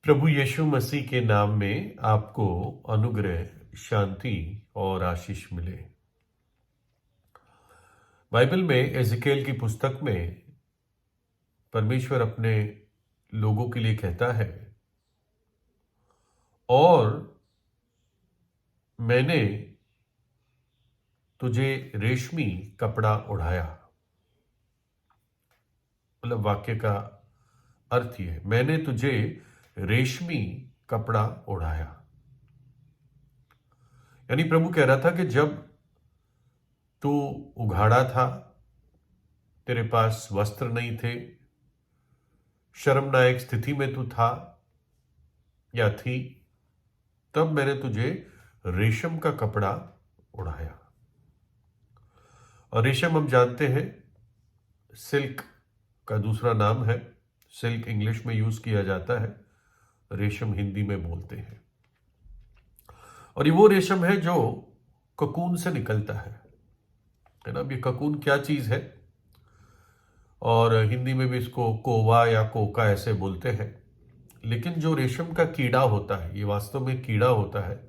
प्रभु यीशु मसीह के नाम में आपको अनुग्रह, शांति और आशीष मिले। बाइबल में एज़ेकिएल की पुस्तक में परमेश्वर अपने लोगों के लिए कहता है, और मैंने तुझे रेशमी कपड़ा ओढ़ाया। मतलब वाक्य का अर्थ ये है, मैंने तुझे रेशमी कपड़ा ओढ़ाया। यानी प्रभु कह रहा था कि जब तू उघाड़ा था, तेरे पास वस्त्र नहीं थे, शर्मनायक स्थिति में तू था या थी, तब मैंने तुझे रेशम का कपड़ा ओढ़ाया। और रेशम हम जानते हैं सिल्क का दूसरा नाम है। सिल्क इंग्लिश में यूज किया जाता है, रेशम हिंदी में बोलते हैं। और ये वो रेशम है जो ककून से निकलता है ना। अब ये ककून क्या चीज है, और हिंदी में भी इसको कोवा या कोका ऐसे बोलते हैं। लेकिन जो रेशम का कीड़ा होता है, ये वास्तव में कीड़ा होता है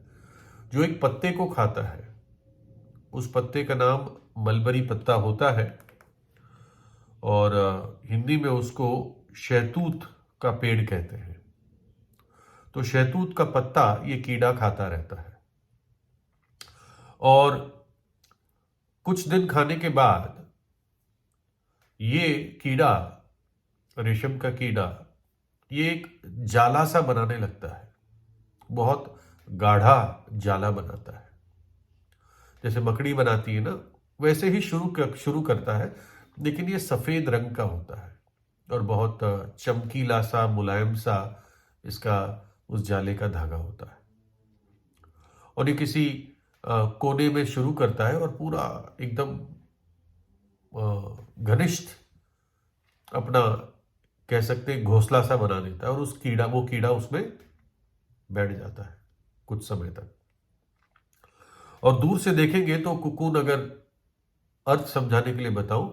जो एक पत्ते को खाता है। उस पत्ते का नाम मलबरी पत्ता होता है, और हिंदी में उसको शहतूत का पेड़ कहते हैं। तो शहतूत का पत्ता ये कीड़ा खाता रहता है, और कुछ दिन खाने के बाद ये कीड़ा, रेशम का कीड़ा, ये एक जाला सा बनाने लगता है। बहुत गाढ़ा जाला बनाता है, जैसे मकड़ी बनाती है ना, वैसे ही शुरू करता है। लेकिन ये सफेद रंग का होता है और बहुत चमकीला सा, मुलायम सा इसका उस जाले का धागा होता है। और ये किसी कोने में शुरू करता है और पूरा एकदम घनिष्ठ अपना, कह सकते हैं, घोंसला सा बना देता है, और वो कीड़ा उसमें बैठ जाता है कुछ समय तक। और दूर से देखेंगे तो कुकून, अगर अर्थ समझाने के लिए बताऊं,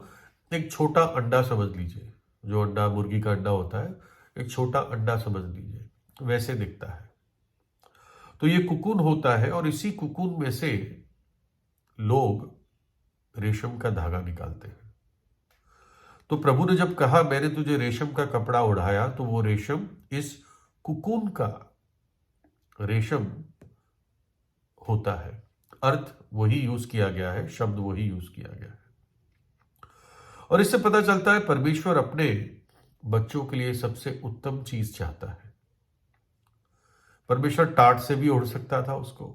एक छोटा अंडा समझ लीजिए। जो अंडा मुर्गी का अंडा होता है, एक छोटा अंडा समझ लीजिए, वैसे दिखता है। तो ये कुकून होता है, और इसी कुकून में से लोग रेशम का धागा निकालते हैं। तो प्रभु ने जब कहा मैंने तुझे रेशम का कपड़ा ओढ़ाया, तो वो रेशम इस कुकून का रेशम होता है। अर्थ वही यूज किया गया है, शब्द वही यूज किया गया है। और इससे पता चलता है परमेश्वर अपने बच्चों के लिए सबसे उत्तम चीज चाहता है। परमेश्वर टाट से भी ओढ़ सकता था उसको,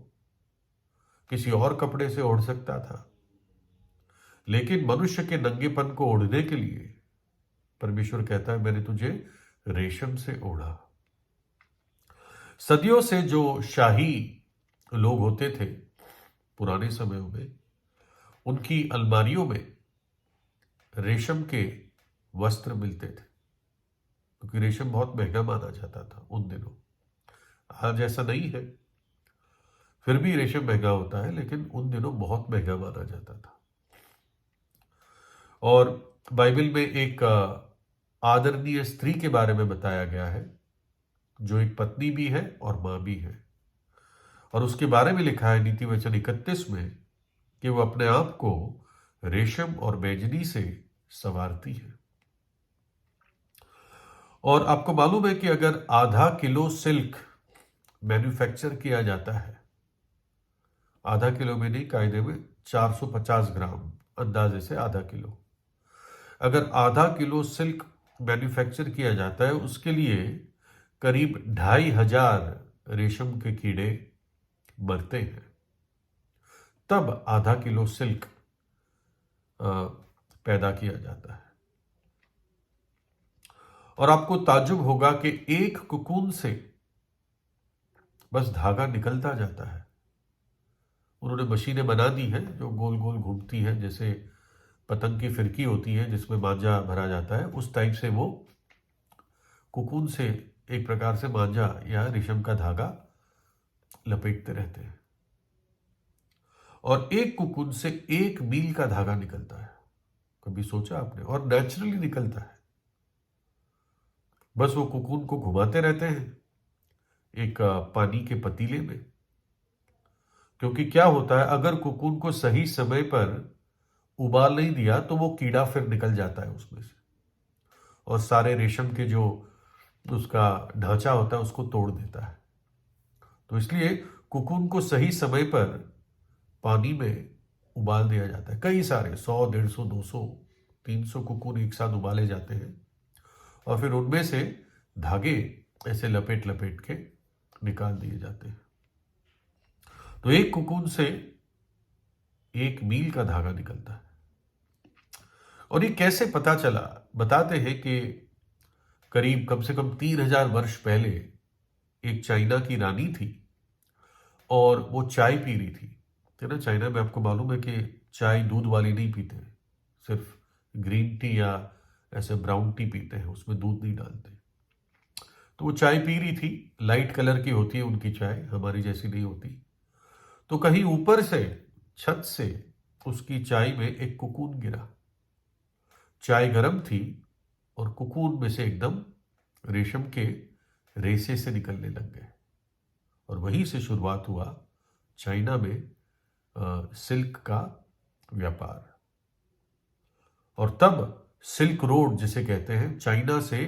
किसी और कपड़े से ओढ़ सकता था, लेकिन मनुष्य के नंगेपन को ओढ़ने के लिए परमेश्वर कहता है मैंने तुझे रेशम से ओढ़ा। सदियों से जो शाही लोग होते थे पुराने समयों में, उनकी अलमारियों में रेशम के वस्त्र मिलते थे, क्योंकि रेशम बहुत महंगा माना जाता था उन दिनों। आज ऐसा नहीं है, फिर भी रेशम महंगा होता है, लेकिन उन दिनों बहुत महंगा माना जाता था। और बाइबल में एक आदरणीय स्त्री के बारे में बताया गया है, जो एक पत्नी भी है और मां भी है। और उसके बारे में लिखा है नीति वचन 31 में कि वो अपने आप को रेशम और बैजनी से संवारती है। और आपको मालूम है कि अगर आधा किलो सिल्क मैन्युफैक्चर किया जाता है, आधा किलो में नहीं, कायदे में 450 ग्राम, अंदाजे से आधा किलो, अगर आधा किलो सिल्क मैन्युफैक्चर किया जाता है, उसके लिए करीब 2500 रेशम के कीड़े मरते हैं, तब आधा किलो सिल्क पैदा किया जाता है। और आपको ताज्जुब होगा कि एक कुकून से बस धागा निकलता जाता है। उन्होंने मशीनें बना दी हैं जो गोल गोल घूमती हैं, जैसे पतंग की फिरकी होती है जिसमें मांझा भरा जाता है, उस टाइप से वो कुकून से एक प्रकार से मांझा या रेशम का धागा लपेटते रहते हैं। और एक कुकून से 1 मील का धागा निकलता है। कभी सोचा आपने? और नेचुरली निकलता है। बस वो कुकून को घुमाते रहते हैं एक पानी के पतीले में। क्योंकि क्या होता है, अगर कोकून को सही समय पर उबाल नहीं दिया तो वो कीड़ा फिर निकल जाता है उसमें से और सारे रेशम के जो उसका ढांचा होता है उसको तोड़ देता है। तो इसलिए कोकून को सही समय पर पानी में उबाल दिया जाता है। कई सारे 100, 150, 200, 300 कोकून एक साथ उबाले जाते हैं और फिर उनमें से धागे ऐसे लपेट लपेट के निकाल दिए जाते हैं। तो एक कोकून से 1 मील का धागा निकलता है। और ये कैसे पता चला, बताते हैं कि करीब कम से कम 3000 वर्ष पहले एक चाइना की रानी थी और वो चाय पी रही थी। तो ना चाइना में आपको मालूम है कि चाय दूध वाली नहीं पीते, सिर्फ ग्रीन टी या ऐसे ब्राउन टी पीते हैं, उसमें दूध नहीं डालते। तो वो चाय पी रही थी, लाइट कलर की होती है उनकी चाय, हमारी जैसी नहीं होती। तो कहीं ऊपर से, छत से उसकी चाय में एक कोकून गिरा। चाय गर्म थी और कोकून में से एकदम रेशम के रेशे से निकलने लग गए और वहीं से शुरुआत हुआ चाइना में सिल्क का व्यापार। और तब सिल्क रोड जिसे कहते हैं, चाइना से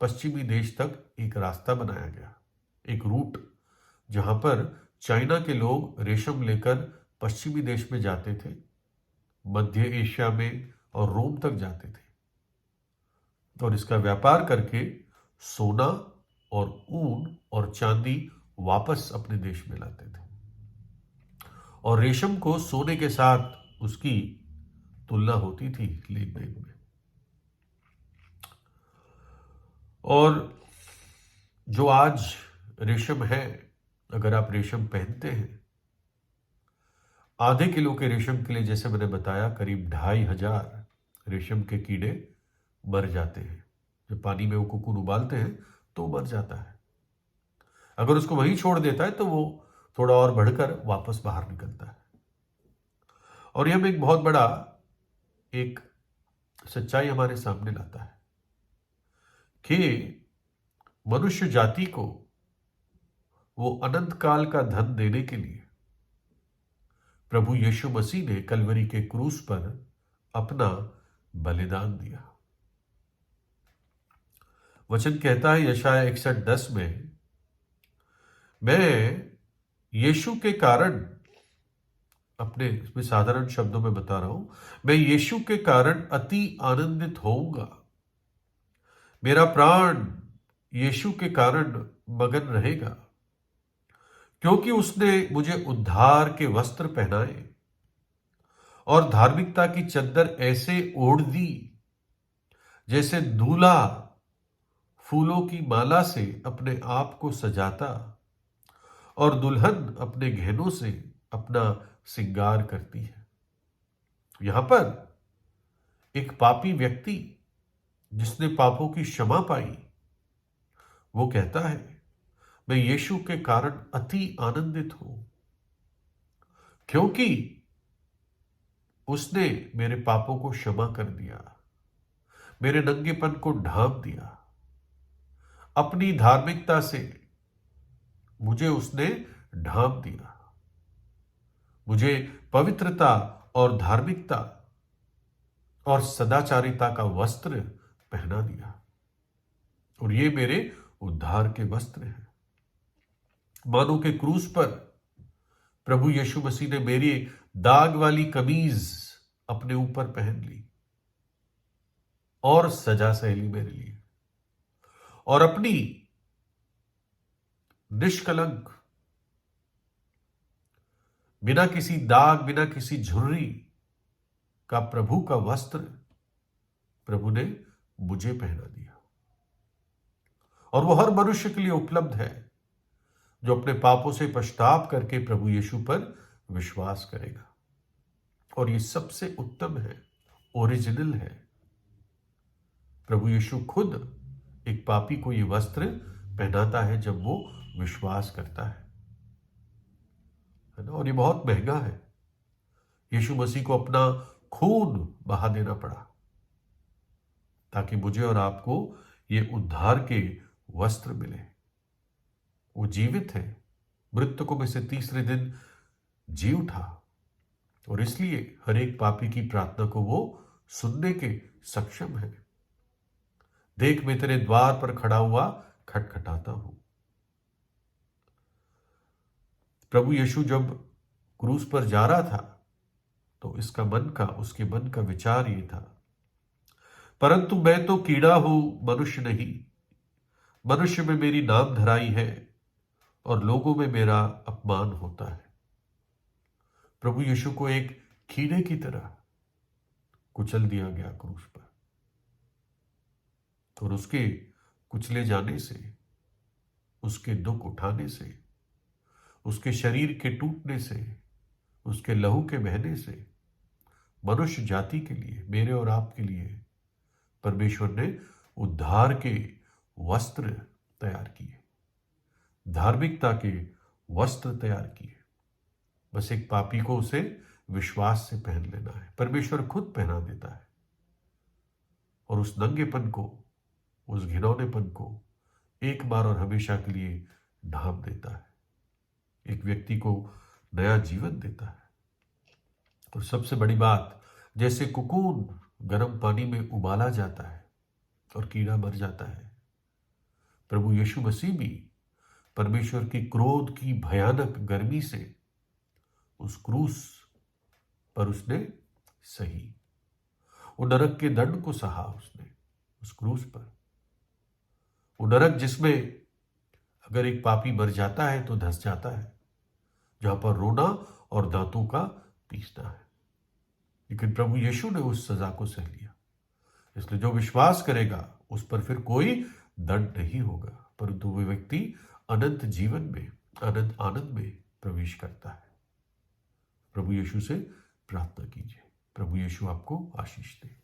पश्चिमी देश तक एक रास्ता बनाया गया, एक रूट, जहां पर चाइना के लोग रेशम लेकर पश्चिमी देश में जाते थे, मध्य एशिया में और रोम तक जाते थे और इसका व्यापार करके सोना और ऊन और चांदी वापस अपने देश में लाते थे और रेशम को सोने के साथ उसकी तुलना होती थी लेन देन में। और जो आज रेशम है, अगर आप रेशम पहनते हैं, आधे किलो के रेशम के लिए, जैसे मैंने बताया, करीब 2500 रेशम के कीड़े मर जाते हैं। जब पानी में वो कोकून उबालते हैं तो मर जाता है। अगर उसको वहीं छोड़ देता है तो वो थोड़ा और बढ़कर वापस बाहर निकलता है। और यह एक बहुत बड़ा एक सच्चाई हमारे सामने लाता है कि मनुष्य जाति को वो अनंत काल का धन देने के लिए प्रभु यीशु मसीह ने कलवरी के क्रूस पर अपना बलिदान दिया। वचन कहता है यशाया 61:10 में, मैं यीशु के कारण, अपने इसमें साधारण शब्दों में बता रहा हूं, मैं यीशु के कारण अति आनंदित होऊंगा। मेरा प्राण यीशु के कारण मगन रहेगा, क्योंकि उसने मुझे उद्धार के वस्त्र पहनाए और धार्मिकता की चद्दर ऐसे ओढ़ दी जैसे दूल्हा फूलों की माला से अपने आप को सजाता और दुल्हन अपने गहनों से अपना श्रृंगार करती है। यहां पर एक पापी व्यक्ति जिसने पापों की क्षमा पाई, वो कहता है, मैं यीशु के कारण अति आनंदित हूं, क्योंकि उसने मेरे पापों को क्षमा कर दिया, मेरे नंगेपन को ढांप दिया, अपनी धार्मिकता से मुझे उसने ढांप दिया, मुझे पवित्रता और धार्मिकता और सदाचारिता का वस्त्र पहना दिया और ये मेरे उद्धार के वस्त्र हैं। मानो के क्रूस पर प्रभु यीशु मसीह ने मेरी दाग वाली कमीज अपने ऊपर पहन ली और सजा सहेली मेरे लिए और अपनी निष्कलंक, बिना किसी दाग, बिना किसी झुर्री का प्रभु का वस्त्र प्रभु ने मुझे पहना दिया। और वो हर मनुष्य के लिए उपलब्ध है जो अपने पापों से पश्चाताप करके प्रभु यीशु पर विश्वास करेगा। और ये सबसे उत्तम है, ओरिजिनल है। प्रभु यीशु खुद एक पापी को ये वस्त्र पहनाता है जब वो विश्वास करता है ना। और ये बहुत महंगा है। यीशु मसीह को अपना खून बहा देना पड़ा ताकि मुझे और आपको ये उद्धार के वस्त्र मिले। वो जीवित है, मृतकों में से तीसरे दिन जी उठा, और इसलिए हर एक पापी की प्रार्थना को वो सुनने के सक्षम है। देख, मैं तेरे द्वार पर खड़ा हुआ खटखटाता हूं। प्रभु यीशु जब क्रूस पर जा रहा था तो उसके मन का विचार ये था, परंतु मैं तो कीड़ा हूं, मनुष्य नहीं। मनुष्य में मेरी नाम धराई है और लोगों में मेरा अपमान होता है। प्रभु यीशु को एक कीड़े की तरह कुचल दिया गया क्रूस पर, और उसके कुचले जाने से, उसके दुख उठाने से, उसके शरीर के टूटने से, उसके लहू के बहने से मनुष्य जाति के लिए, मेरे और आपके लिए परमेश्वर ने उद्धार के वस्त्र तैयार किए, धार्मिकता के वस्त्र तैयार किए। बस एक पापी को उसे विश्वास से पहन लेना है। परमेश्वर खुद पहना देता है और उस नंगेपन को, उस घिनौनेपन को एक बार और हमेशा के लिए ढांप देता है, एक व्यक्ति को नया जीवन देता है। और सबसे बड़ी बात, जैसे कुकून गर्म पानी में उबाला जाता है और कीड़ा मर जाता है, प्रभु यीशु मसीह भी परमेश्वर की क्रोध की भयानक गर्मी से उस क्रूस पर उसने सही, वो नरक के दंड को सहा उसने उस क्रूस पर। वो नरक जिसमें अगर एक पापी मर जाता है तो धंस जाता है, जहां पर रोना और दांतों का पीसना है, लेकिन प्रभु यीशु ने उस सजा को सह लिया। इसलिए जो विश्वास करेगा उस पर फिर कोई दंड नहीं होगा, परंतु वो व्यक्ति अनंत जीवन में, अनंत आनंद में प्रवेश करता है। प्रभु यीशु से प्रार्थना कीजिए। प्रभु यीशु आपको आशीष दे।